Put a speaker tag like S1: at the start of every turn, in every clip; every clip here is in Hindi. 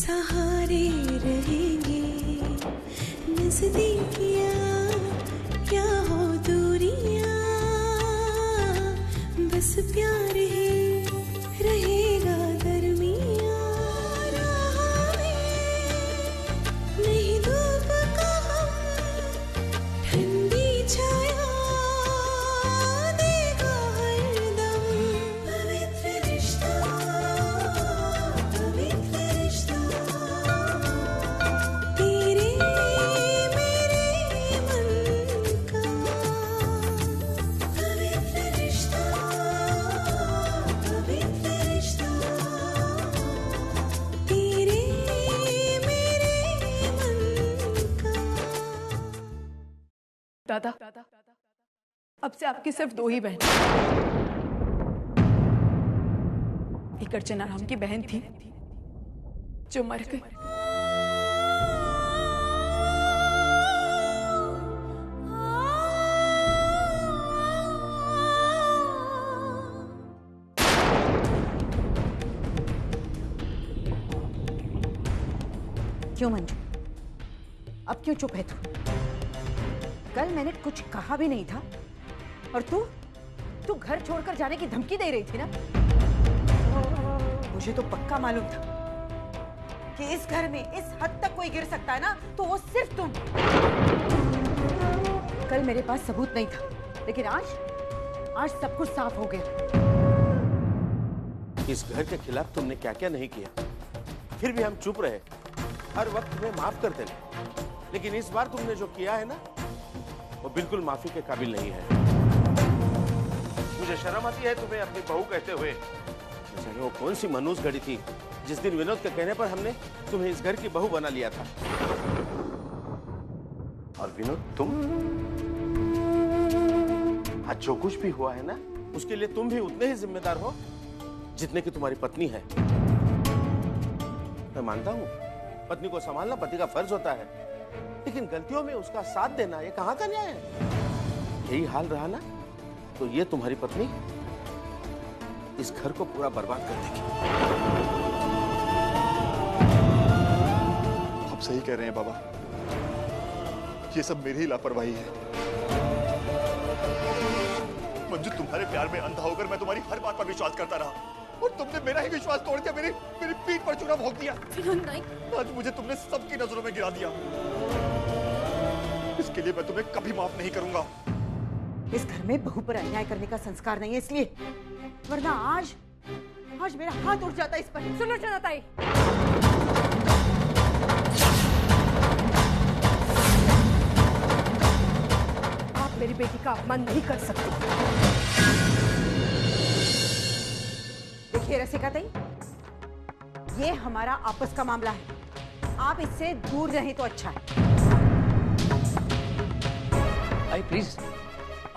S1: सहारे रहेंगे, नजदीकियां क्या हो दूरियां, बस प्यार ही रहेगा दरमियां। राह में नहीं धूप का हम, ठंडी छाया देगा हरदम। पवित्र रिश्ता, पवित्र रिश्ता, तेरे मेरे मन का। पवित्र रिश्ता, पवित्र रिश्ता, तेरे मेरे मन का।
S2: दादा, अब से आपकी सिर्फ दो ही बहन। एक अर्चना नाम की बहन थी जो मर गई।
S3: क्यों मंजू, अब क्यों चुप है तू? कल मैंने कुछ कहा भी नहीं था और तू घर छोड़कर जाने की धमकी दे रही थी ना। मुझे तो पक्का मालूम था कि इस घर में इस हद तक कोई गिर सकता है ना, तो वो सिर्फ तुम। कल मेरे पास सबूत नहीं था, लेकिन आज सब कुछ साफ हो गया।
S4: इस घर के खिलाफ तुमने क्या क्या नहीं किया, फिर भी हम चुप रहे, हर वक्त तुम्हें माफ करते रहे। लेकिन इस बार तुमने जो किया है ना, वो बिल्कुल माफी के काबिल नहीं है। मुझे शर्म आती है तुम्हें अपनी बहू कहते हुए। जाने वो कौन सी मनूस घड़ी थी जिस दिन विनोद के कहने पर हमने तुम्हें इस घर की बहू बना लिया था। और विनोद, तुम आज जो कुछ भी हुआ है ना, उसके लिए तुम भी उतने ही जिम्मेदार हो जितने की तुम्हारी पत्नी है। मैं मानता हूं पत्नी को संभालना पति का फर्ज होता है, लेकिन गलतियों में उसका साथ देना ये कहां का न्याय है? यही हाल रहा ना, तो ये तुम्हारी पत्नी इस घर को पूरा बर्बाद कर देगी।
S5: आप सही कह रहे हैं बाबा, ये सब मेरी ही लापरवाही है। मंजू, तुम्हारे प्यार में अंधा होकर मैं तुम्हारी हर बात पर विश्वास करता रहा और तुमने मेरा ही विश्वास तोड़ के मेरी पीठ पर चूना भोंक दिया। आज मुझे तुमने सबकी नजरों में गिरा दिया। इसके लिए मैं तुम्हें कभी माफ नहीं करूंगा।
S3: इस घर में बहू पर अन्याय करने का संस्कार नहीं है, इसलिए, वरना आज मेरा हाथ उठ जाता इस पर।
S2: सुनो चनाताई, आप मेरी बेटी का अपमान नहीं कर सकते।
S3: देखिए रसिका ताई, ये हमारा आपस का मामला है, आप इससे दूर रहें तो अच्छा है।
S6: आई प्लीज,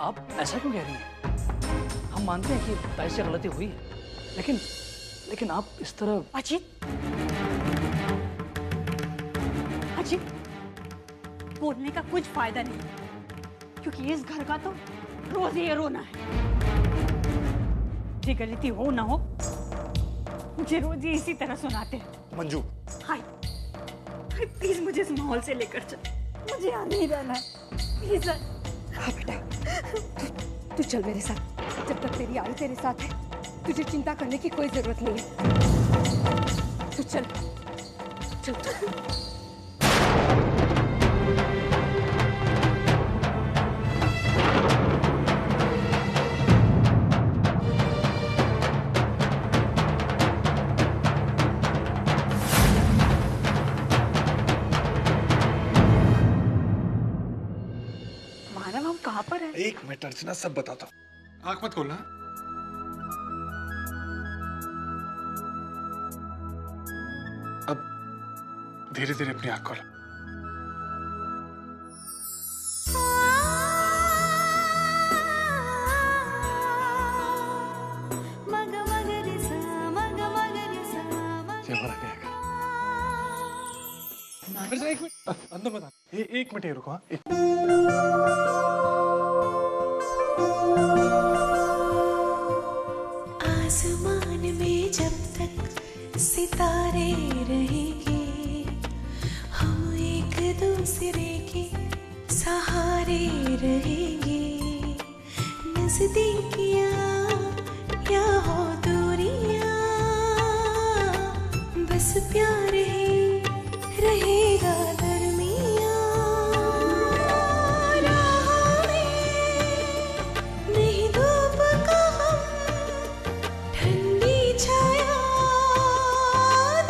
S6: आप ऐसा क्यों कह रही हैं? हम मानते हैं कि ताई से गलती हुई है, लेकिन आप इस तरह।
S7: अजीत, बोलने का कुछ फायदा नहीं, क्योंकि इस घर का तो रोज ये रोना है। ये गलती हो ना हो, मुझे रोज ये इसी तरह सुनाते हैं।
S5: मंजू,
S7: हाय प्लीज मुझे इस माहौल से लेकर चल, मुझे यहाँ नहीं रहना है प्लीज।
S2: हाँ बेटा, तू चल मेरे साथ। जब तक तेरी आई तेरे साथ है, तुझे चिंता करने की कोई जरूरत नहीं है। तू चल चल।
S7: मानव, हम कहाँ पर हैं?
S5: एक मिनट अर्चना, सब बताता हूँ। आंख मत खोलना। अब धीरे धीरे अपनी आंख खोलो। ये हमारा क्या है? एक मिनट अंदर मत आ। एक मिनट रुको। हाँ,
S1: आसमान में जब तक सितारे रहेंगे, नजदीकियां या हो दूरियां, बस प्यार ही रहेगा दरमियां। राहों में नहीं धूप का हम, ठंडी छाया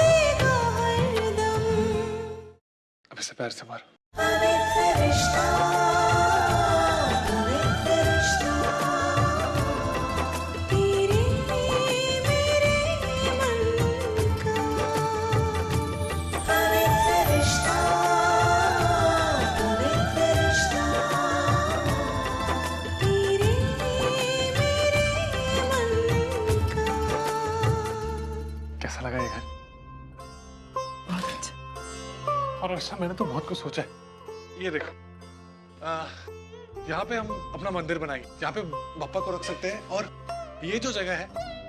S1: देगा हरदम।
S8: अब इसे पैर से मारो।
S1: पवित्र रिश्ता, पवित्र रिश्ता, तेरे मेरे मन का। पवित्र रिश्ता, पवित्र रिश्ता, तेरे मेरे मन का।
S8: कैसा लगा ये घर?
S6: बहुत अच्छा।
S8: और अच्छा मैंने तो बहुत कुछ सोचा है। ये देखो, यहाँ पे हम अपना मंदिर बनाएंगे, यहाँ पे बप्पा को रख सकते हैं, और ये जो जगह है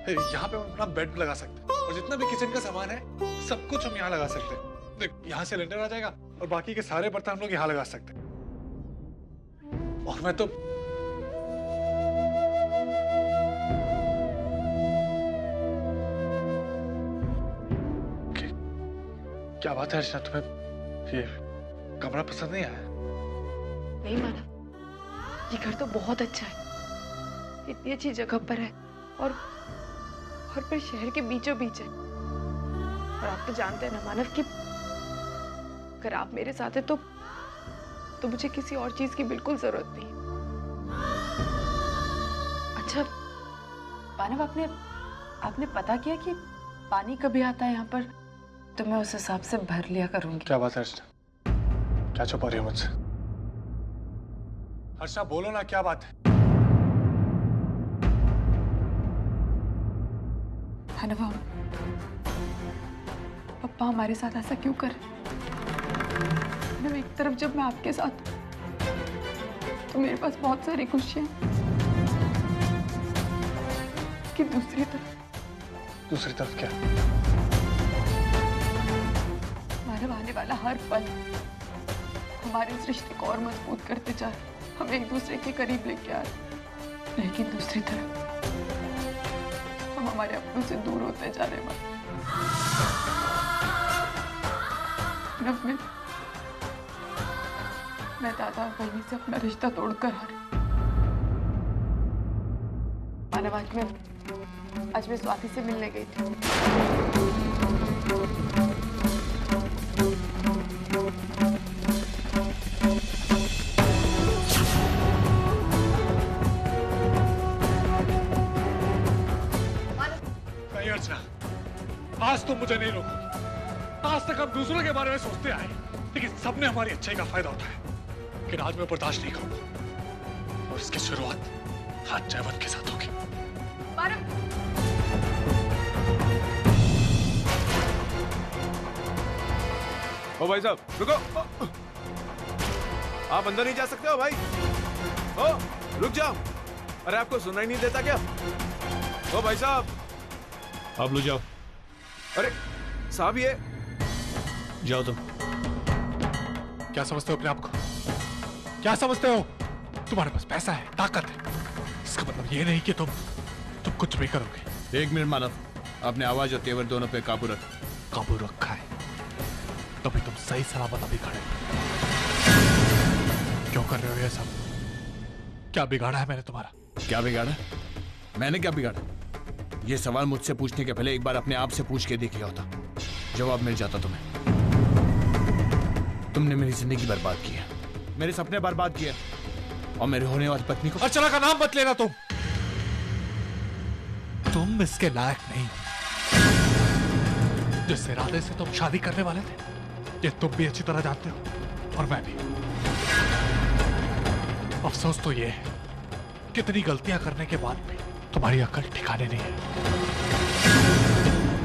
S8: यहाँ पे हम अपना बेड लगा सकते हैं, और जितना भी किचन का सामान है सब कुछ हम यहाँ लगा सकते हैं। देख, यहाँ से सिलेंडर आ जाएगा और बाकी के सारे बर्तन हम लोग यहाँ लगा सकते हैं। और मैं तो क्या बात है अर्चना, तुम्हें ये कमरा पसंद नहीं आया?
S9: नहीं माना, ये घर तो बहुत अच्छा है, इतनी अच्छी जगह पर है, और फिर शहर के बीचों बीच है। और आप तो जानते हैं ना मानव कि अगर आप मेरे साथ हैं तो मुझे किसी और चीज की बिल्कुल जरूरत नहीं। अच्छा मानव, आपने पता किया कि पानी कभी आता है यहाँ पर? तो मैं उस हिसाब से भर लिया करूंगी।
S8: क्या बात है अर्चना, क्या छुपा रही हो मुझसे? अर्चना बोलो ना, क्या बात है?
S9: अनुभव, पप्पा हमारे साथ ऐसा क्यों कर? एक तरफ जब मैं आपके साथ तो मेरे पास बहुत सारी खुशियां, कि दूसरी तरफ क्या? मानव, आने वाला हर पल हमारे इस रिश्ते को और मजबूत करते जा रहे, हम एक दूसरे के करीब लेके आ रहे, लेकिन दूसरी तरफ हम हमारे अपनों से दूर होते जा रहे। मैं दादा और बहनी से अपना रिश्ता तोड़कर आ रही। मानव, आज मैं स्वाति से मिलने गई थी।
S8: नहीं अर्चना, आज तुम मुझे नहीं रोकोगी। आज तक हम दूसरों के बारे में सोचते आए, लेकिन सबने हमारी अच्छाई का फायदा उठाया। लेकिन आज मैं बर्दाश्त नहीं करूंगा, और इसकी शुरुआत आज जयवंत के साथ होगी।
S4: ओ भाई साहब रुको, आप अंदर नहीं जा सकते हो भाई। ओ रुक जाओ, अरे आपको सुनाई नहीं देता क्या? ओ भाई साहब,
S5: आप लो जाओ।
S4: अरे साहब ये
S5: जाओ तुम।
S8: क्या समझते हो अपने आप को? क्या समझते हो? तुम्हारे पास पैसा है, ताकत है, इसका मतलब ये नहीं कि तुम कुछ भी करोगे।
S5: एक मिनट मानव, अपने आवाज और तेवर दोनों पे काबू रख।
S8: काबू रखा है तभी तुम सही सलामत अभी खड़े। क्यों कर रहे हो ये सब? क्या बिगाड़ा है मैंने तुम्हारा?
S5: क्या बिगाड़ा? मैंने क्या बिगाड़ा? ये सवाल मुझसे पूछने के पहले एक बार अपने आप से पूछ के देख लिया होता, जवाब मिल जाता तुम्हें। तुमने मेरी जिंदगी बर्बाद की है, मेरे सपने बर्बाद किए, और मेरे होने वाली पत्नी को।
S8: अर्चना का नाम मत लेना। तुम इसके लायक नहीं। जिस इरादे से तुम शादी करने वाले थे, ये तुम भी अच्छी तरह जानते हो, और मैं भी। अफसोस तो ये है, कितनी गलतियां करने के बाद भी तुम्हारी अकल ठिकाने नहीं है।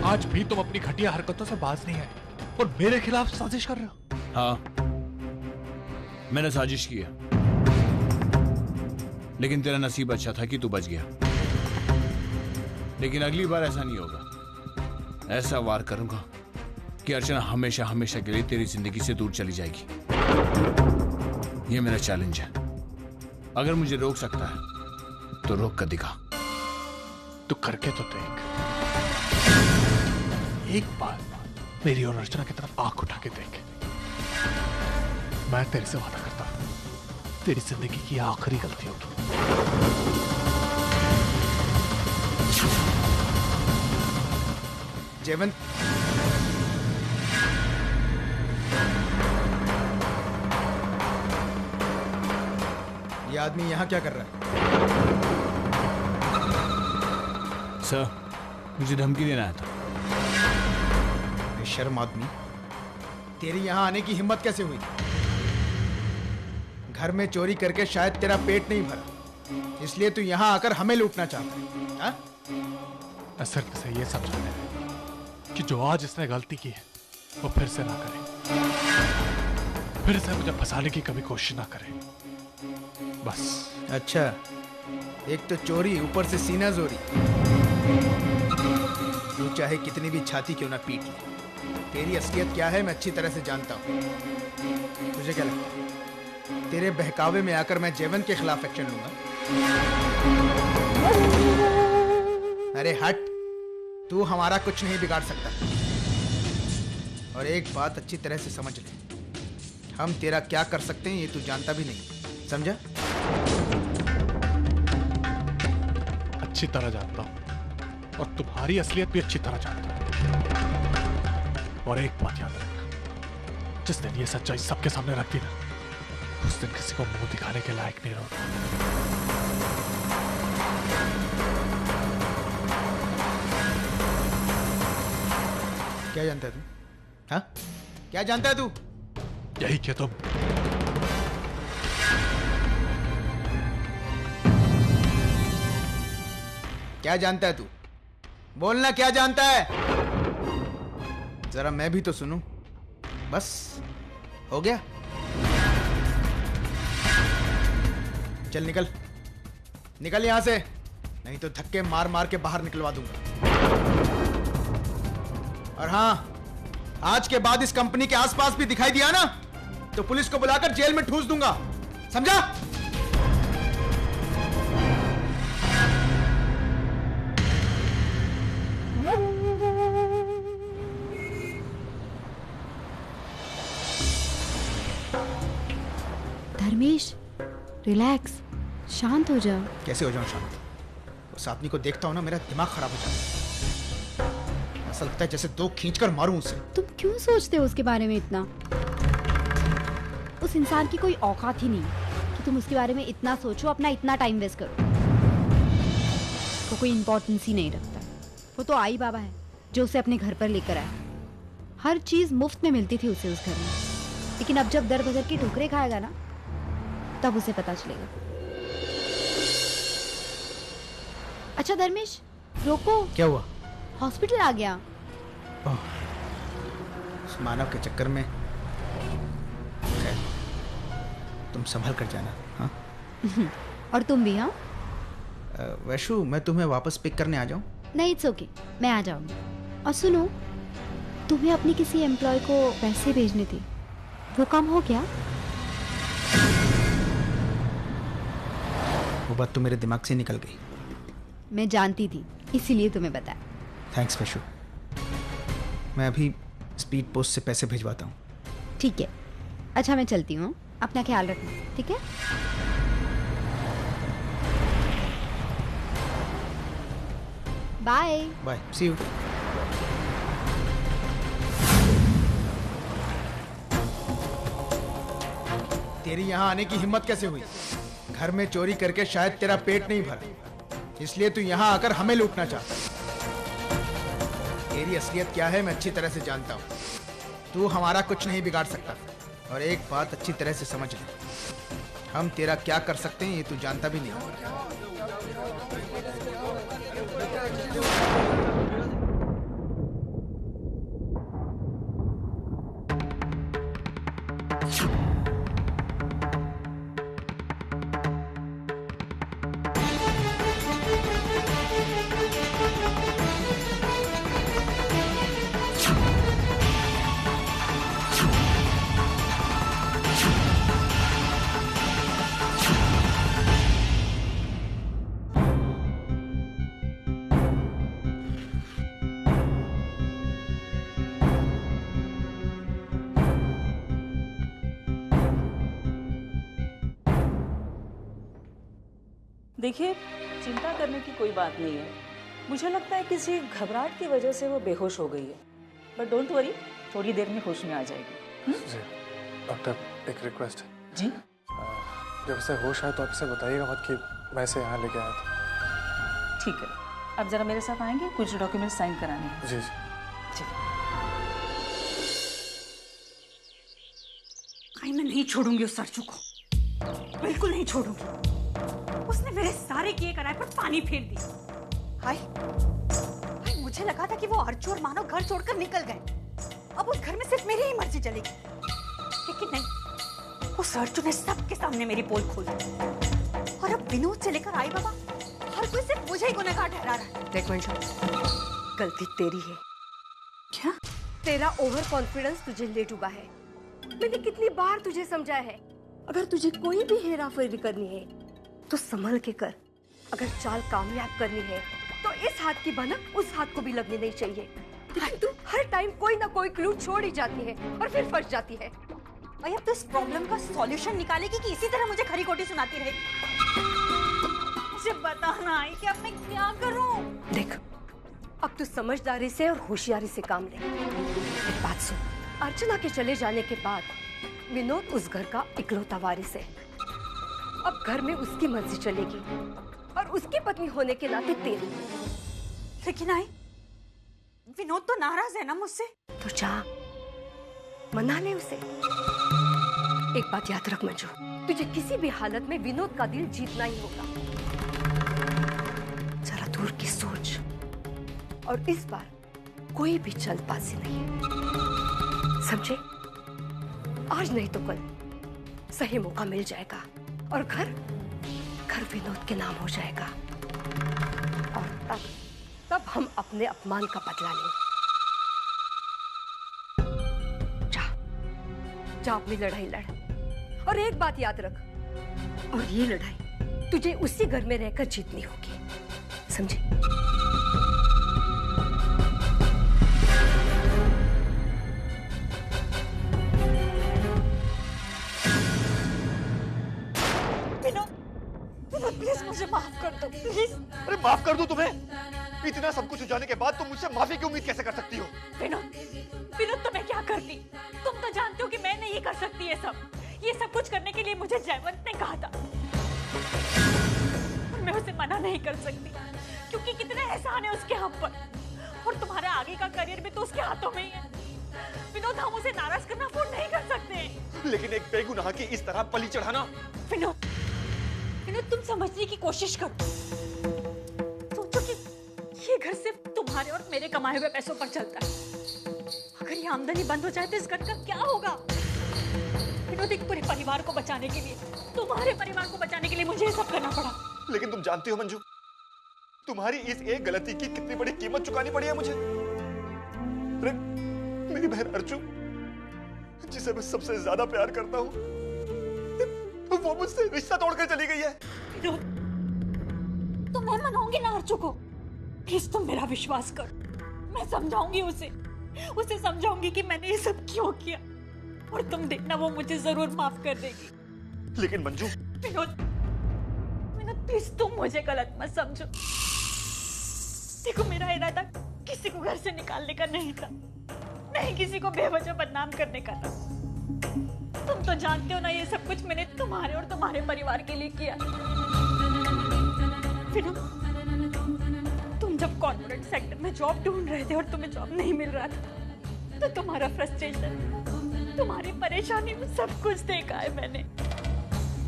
S8: आज भी तुम अपनी घटिया हरकतों से बाज नहीं आए, और मेरे खिलाफ साजिश कर रहे हो।
S5: हाँ, मैंने साजिश की है, लेकिन तेरा नसीब अच्छा था कि तू बच गया। लेकिन अगली बार ऐसा नहीं होगा। ऐसा वार करूंगा कि अर्चना हमेशा हमेशा के लिए तेरी जिंदगी से दूर चली जाएगी। ये मेरा चैलेंज है। अगर मुझे रोक सकता है
S8: तो रोक कर दिखा, तू करके तो देख। एक बार मेरी और अर्चना की तरफ आंख उठा के देख। मैं तेरे से वादा करता हूं, तेरी जिंदगी की आखिरी गलती होगी।
S10: जयवंत, ये आदमी यहाँ क्या कर रहा है?
S11: सर, मुझे धमकी देना आया था।
S10: बेशर्म आदमी, तेरी यहाँ आने की हिम्मत कैसे हुई? घर में चोरी करके शायद तेरा पेट नहीं भरा, इसलिए तू यहाँ आकर हमें लूटना चाहता है, हाँ?
S8: मैं सिर्फ इसे ये समझाने हैं कि जो आज इसने गलती की है वो फिर से ना करे, फिर से मुझे फंसाने की कभी कोशिश ना करे, बस।
S10: अच्छा, एक तो चोरी, ऊपर से सीना जोरी। तू चाहे कितनी भी छाती क्यों ना पीट ले, तेरी असलियत क्या है मैं अच्छी तरह से जानता हूँ। तुझे क्या लगता है तेरे बहकावे में आकर मैं जयवंत के खिलाफ एक्शन लूंगा? अरे हट, तू हमारा कुछ नहीं बिगाड़ सकता। और एक बात अच्छी तरह से समझ ले, हम तेरा क्या कर सकते हैं ये तू जानता भी नहीं, समझा?
S8: अच्छी तरह जानता हूं और तुम्हारी असलियत भी अच्छी तरह जानता हूं। और एक बात याद रखना, जिस दिन ये सच्चाई सबके सामने रख दी ना, उस दिन किसी को मुंह दिखाने के लायक नहीं रहोगे।
S10: क्या जानता है तू? हाँ? क्या जानता है तू?
S8: यही कि तुम
S10: क्या जानता है तू? बोलना, क्या जानता है? जरा मैं भी तो सुनूं। बस हो गया? चल निकल, निकल यहां से, नहीं तो धक्के मार मार के बाहर निकलवा दूंगा। और हां, आज के बाद इस कंपनी के आसपास भी दिखाई दिया ना तो पुलिस को बुलाकर जेल में ठूस दूंगा, समझा?
S12: धर्मेश, रिलैक्स, शांत हो जा।
S10: कैसे हो जाऊं शांत? उस आदमी को देखता हूं ना मेरा दिमाग खराब हो जाता है। ऐसा लगता है जैसे दो खींचकर मारूं उसे।
S12: तुम क्यों सोचते हो उसके बारे में इतना? उस इंसान की कोई औकात ही नहीं कि तुम उसके बारे में इतना सोचो, अपना इतना टाइम वेस्ट करो। वो कोई इंपॉर्टेंस ही नहीं रखता। वो तो आई बाबा है जो उसे अपने घर पर लेकर आया। हर चीज मुफ्त में मिलती थी उसे उस घर में, लेकिन अब जब दर बदर की ठोकरें खाएगा ना तब उसे पता चलेगा। अच्छा धर्मेश, रोको।
S10: क्या हुआ?
S12: हॉस्पिटल आ गया।
S10: उस मानव के चक्कर में खैर, तुम संभल कर जाना, हाँ?
S12: और तुम भी। हाँ
S10: वैशु, मैं तुम्हें वापस पिक करने आ जाऊं?
S12: नहीं, इट्स ओके, मैं आ जाऊंगी। और सुनो, तुम्हें अपनी किसी एम्प्लॉय को पैसे भेजने थे, वो काम हो गया?
S10: वो बात तो मेरे दिमाग से निकल गई।
S12: मैं जानती थी, इसीलिए तुम्हें बताया।
S10: थैंक्स वैशु, मैं अभी स्पीड पोस्ट से पैसे भिजवाता हूँ।
S12: ठीक है। अच्छा मैं चलती हूँ, अपना ख्याल रखना, ठीक है? Bye
S10: bye, see you. तेरी यहाँ आने की हिम्मत कैसे हुई? घर में चोरी करके शायद तेरा पेट नहीं भरा, इसलिए तू यहाँ आकर हमें लूटना चाहता है। तेरी असलियत क्या है मैं अच्छी तरह से जानता हूँ। तू हमारा कुछ नहीं बिगाड़ सकता। और एक बात अच्छी तरह से समझ ले, हम तेरा क्या कर सकते हैं ये तू जानता भी नहीं।
S13: देखिए, चिंता करने की कोई बात नहीं है। मुझे लगता है किसी घबराहट की वजह से वो बेहोश हो गई है, बट डोंट वरी, थोड़ी देर में होश में आ जाएगी।
S8: जी डॉक्टर, एक रिक्वेस्ट है।
S13: जी?
S8: जब इसे होश आए तो आप इसे बताइएगा मत कि मैं इसे यहाँ लेके आया था।
S13: ठीक है, आप जरा मेरे साथ आएंगे, कुछ डॉक्यूमेंट साइन कराने हैं।
S8: जी जी।
S7: आई मैं नहीं छोड़ूंगी उस सरचू को, बिल्कुल नहीं छोड़ूंगी। उसने मेरे सारे किए कराए पर पानी फेर दी। हाय हाय, मुझे लगा था कि वो अर्चू और मानव घर छोड़कर निकल गए। अब उस घर में सिर्फ मेरी ही मर्जी चलेगी, लेकिन नहीं, उस अर्चू ने सबके सामने मेरी पोल खोल दी। और अब विनोद से लेकर आई बाबा, हर कोई सिर्फ मुझे ही गुनहगार ठहरा रहा है।
S2: देख मंजू, गलती तेरी है।
S7: क्या?
S2: तेरा ओवर कॉन्फिडेंस तुझे ले डूबा है। मैंने कितनी बार तुझे समझाया है, अगर तुझे कोई भी हेराफेरी करनी है तो संभल के कर। अगर चाल कामयाब करनी है तो इस हाथ की भनक उस हाथ को भी लगनी नहीं चाहिए। लेकिन तू हर टाइम कोई ना कोई क्लू छोड़ ही जाती है और फिर फंस जाती है।
S7: भाई अब तो इस प्रॉब्लम का सॉल्यूशन निकालेगी कि इसी तरह मुझे खरी खोटी सुनाती रहेगी? मुझे बताना है कि अब मैं क्या करूं?
S2: देख, अब तू समझदारी से और होशियारी से काम ले। एक बात सुन, अर्चना के चले जाने के बाद विनोद उस घर का इकलौता वारिस है। अब घर में उसकी मर्जी चलेगी और उसकी पत्नी होने के नाते तेरी।
S7: लेकिन आई, विनोद तो नाराज है ना मुझसे।
S2: तो जा मना ले उसे। एक बात याद रख मंजू, तुझे किसी भी हालत में विनोद का दिल जीतना ही होगा। जरा दूर की सोच, और इस बार कोई भी जल्दबाजी नहीं है, समझे? आज नहीं तो कल सही मौका मिल जाएगा और घर विनोद के नाम हो जाएगा। और तब हम अपने अपमान का बदला लेंगे। जा अपनी लड़ाई लड़, और एक बात याद रख, और ये लड़ाई तुझे उसी घर में रहकर जीतनी होगी, समझे?
S7: प्लीज मुझे माफ कर दो, प्लीज।
S5: अरे माफ कर दूं तुम्हें? इतना सब कुछ हो जाने के बाद तुम मुझसे माफी की उम्मीद कैसे कर सकती हो?
S7: विनोद तो मैं क्या करती? तुम तो जानते हो कि मैं नहीं कर सकती ये सब कुछ करने के लिए मुझे जयवंत ने कहा था, और मैं उसे मना नहीं कर सकती क्योंकि कितने एहसान है उसके हम पर, और तुम्हारा आगे का करियर भी तो उसके हाथों में ही है। विनोद, हम उसे नाराज करना अफोर्ड नहीं कर सकते।
S5: लेकिन एक बेगुनाह की इस तरह बलि चढ़ाना।
S7: विनोद, तुम समझने की कोशिश करो। सोचो कि ये घर सिर्फ तुम्हारे और मेरे कमाए हुए पैसों पर चलता है। अगर ये आमदनी बंद हो जाए तो इस घर का क्या होगा? विनोद, एक पूरे परिवार को बचाने के लिए, तुम्हारे परिवार को बचाने के लिए मुझे ये सब करना पड़ा।
S5: लेकिन तुम जानती हो मंजू, तुम्हारी इस एक गलती की कितनी बड़ी कीमत चुकानी पड़ी है मुझे। मेरी बहन अर्चू, जिसे मैं सबसे ज्यादा प्यार करता हूँ, वो मुझसे रिश्ता तोड़कर चली गई है।
S7: तो मैं मनाऊंगी ना अर्चू को। प्लीज तुम मेरा विश्वास कर, मैं समझाऊंगी उसे समझाऊंगी कि मैंने ये सब क्यों किया, और तुम देखना वो मुझे जरूर माफ कर देगी।
S5: लेकिन मंजू,
S7: विनोद प्लीज तुम मुझे गलत मत समझो। देखो, मेरा इरादा किसी को घर से निकालने का नहीं था, नहीं किसी को बेवजह बदनाम करने का था। तुम तो जानते हो ना, ये सब कुछ मैंने तुम्हारे और तुम्हारे परिवार के लिए किया। विनोद, तुम जब कॉर्पोरेट सेक्टर में जॉब ढूंढ रहे थे और तुम्हें जॉब नहीं मिल रहा था, तो तुम्हारा फ्रस्ट्रेशन, तुम्हारी परेशानी में सब कुछ देखा है मैंने,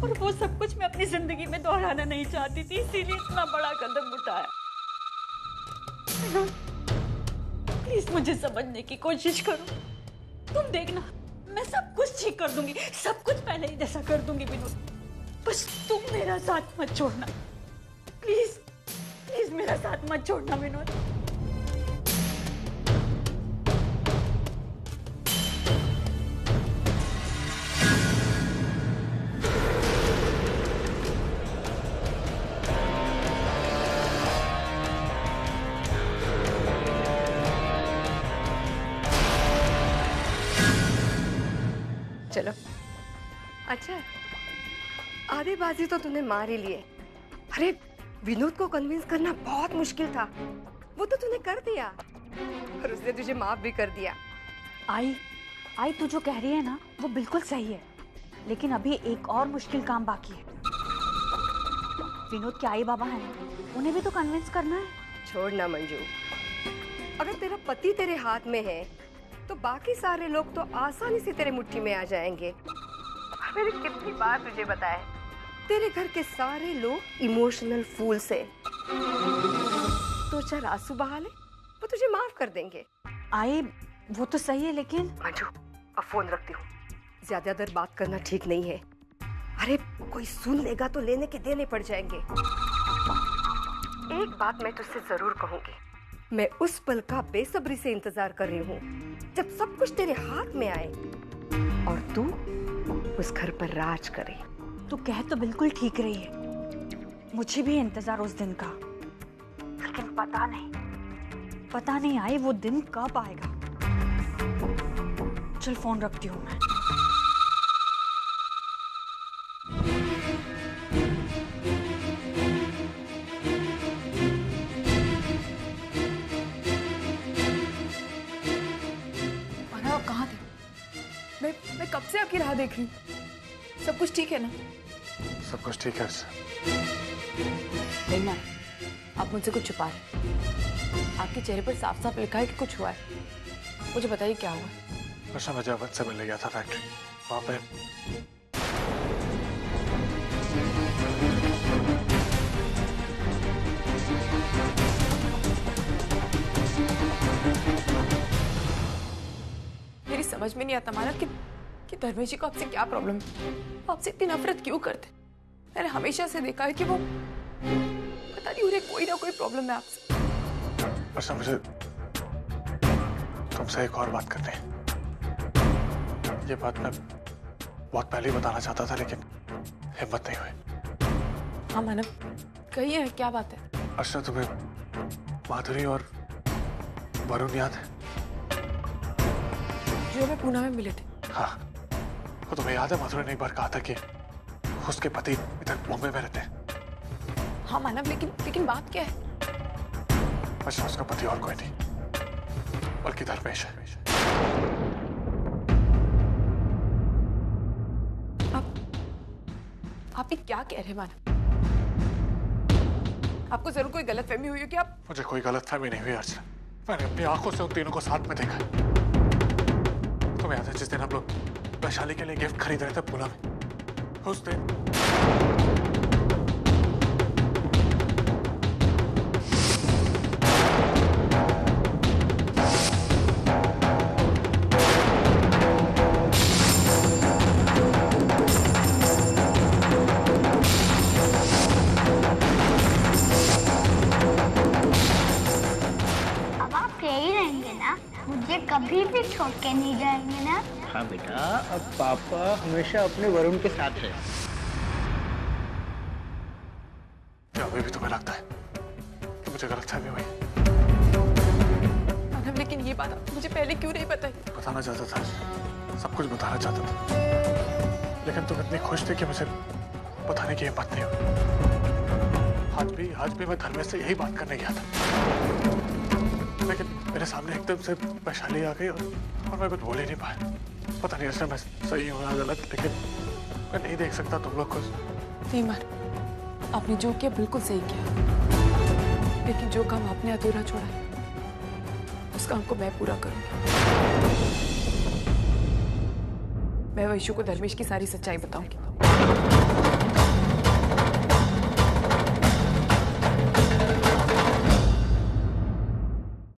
S7: और वो सब कुछ मैं अपनी जिंदगी में दोहराना नहीं चाहती थी, इसीलिए इतना बड़ा कदम उठाया। प्लीज मुझे समझने की कोशिश करो। तुम देखना, मैं सब कुछ ठीक कर दूंगी, सब कुछ पहले ही जैसा कर दूंगी। विनोद, बस तुम मेरा साथ मत छोड़ना, प्लीज प्लीज मेरा साथ मत छोड़ना विनोद।
S2: चलो, अच्छा आधी बाजी तो तूने मार ही लिए, अरे विनोद को कन्विंस करना बहुत मुश्किल था, वो तो तूने कर दिया और उसने तुझे माफ भी कर दिया।
S7: आई तू जो कह रही है ना वो बिल्कुल सही है, लेकिन अभी एक और मुश्किल काम बाकी है। विनोद के आई बाबा हैं, उन्हें भी तो कन्विंस करना है।
S2: छोड़ ना मंजू, अगर तेरा पति तेरे हाथ में है तो बाकी सारे लोग तो आसानी से तेरे मुट्ठी में आ जाएंगे। मैंने कितनी बार तुझे बताया, तेरे घर के सारे लोग इमोशनल फूल्स है। तो चार आंसू बहा ले, वो तुझे माफ कर देंगे।
S7: आई वो तो सही है, लेकिन
S2: मंजू अब फोन रखती हूँ, ज्यादा देर बात करना ठीक नहीं है। अरे कोई सुन लेगा तो लेने के देने पड़ जाएंगे। एक बात मैं तुझसे जरूर कहूंगी, मैं उस पल का बेसब्री से इंतजार कर रही हूँ जब सब कुछ तेरे हाथ में आए और तू उस घर पर राज करे।
S7: तू कह तो बिल्कुल ठीक रही है, मुझे भी इंतजार उस दिन का, लेकिन पता नहीं आई वो दिन कब आएगा। चल फोन रखती हूँ मैं।
S9: मानव आप कहाँ थे? मैं कब से आपकी राह देख रही हूँ। सब कुछ ठीक है ना?
S8: सब कुछ ठीक है
S9: नहीं माँ, आप मुझसे कुछ छुपा रहे। आपके चेहरे पर साफ साफ लिखा है कि कुछ हुआ है। मुझे बताइए क्या हुआ?
S8: वर्षा मैं जब से मिलने गया था फैक्ट्री, वहां पे
S9: मेरी समझ में नहीं आता मानव कि धर्मेश जी को आपसे क्या प्रॉब्लम है। वो आपसे इतनी नफरत क्यों करते? मैंने हमेशा से देखा है कि वो पता नहीं उन्हें कोई ना कोई प्रॉब्लम है आपसे।
S8: वर्षा मुझे तुमसे एक और बात करनी है। ये बात मैं बहुत पहले ही बताना चाहता था, लेकिन हिम्मत नहीं हुई।
S9: हाँ मानव, कहिए क्या बात है?
S8: अर्षा, तुम्हें माधुरी और वरुण याद है?
S9: जो हमें पूना में मिले थे।
S8: हाँ, वो तुम्हें याद है माधुरी ने एक बार कहा था कि उसके पति इधर बॉम्बे में रहते हैं?
S9: हाँ मानव, लेकिन बात क्या है?
S8: अच्छा, उसका पति और कोई नहीं बल्कि धर्मेश है।
S9: आप ये क्या कह रहे हैं मानव? आपको जरूर कोई गलतफहमी हुई है कि आप?
S8: मुझे कोई गलतफहमी नहीं हुई अर्चना, मैंने अपनी आंखों से उन तीनों को साथ में देखा है। तुम्हें याद है जिस दिन हम लोग वैशाली के लिए गिफ्ट खरीद रहे थे पूना में? उस दिन
S14: मुझे कभी भी छोड़ के नहीं जाएंगे ना?
S15: हाँ बेटा, अब पापा हमेशा अपने वरुण के साथ है।
S8: क्या अभी भी तुम्हें लगता है कि मुझे गलतफहमी हुई?
S9: मानव, लेकिन ये बात मुझे पहले क्यों नहीं बताई?
S8: बताना चाहता था, सब कुछ बताना चाहता था, लेकिन तुम इतनी खुश थी कि मुझे बताने की हिम्मत नहीं हुई। आज भी मैं धर्मेश से यही बात करने गया था, लेकिन मेरे सामने एकदम से वैशाली आ गई और मैं कुछ बोल ही नहीं पाया। पता नहीं ऐसा मैं सही हूँ या गलत, लेकिन मैं नहीं देख सकता तुम लोग को।
S9: नहीं मार, आपने जो किया बिल्कुल सही किया, लेकिन जो काम आपने अधूरा छोड़ा है उस काम को मैं पूरा करूंगी। मैं वैशु को धर्मेश की सारी सच्चाई बताऊंगी।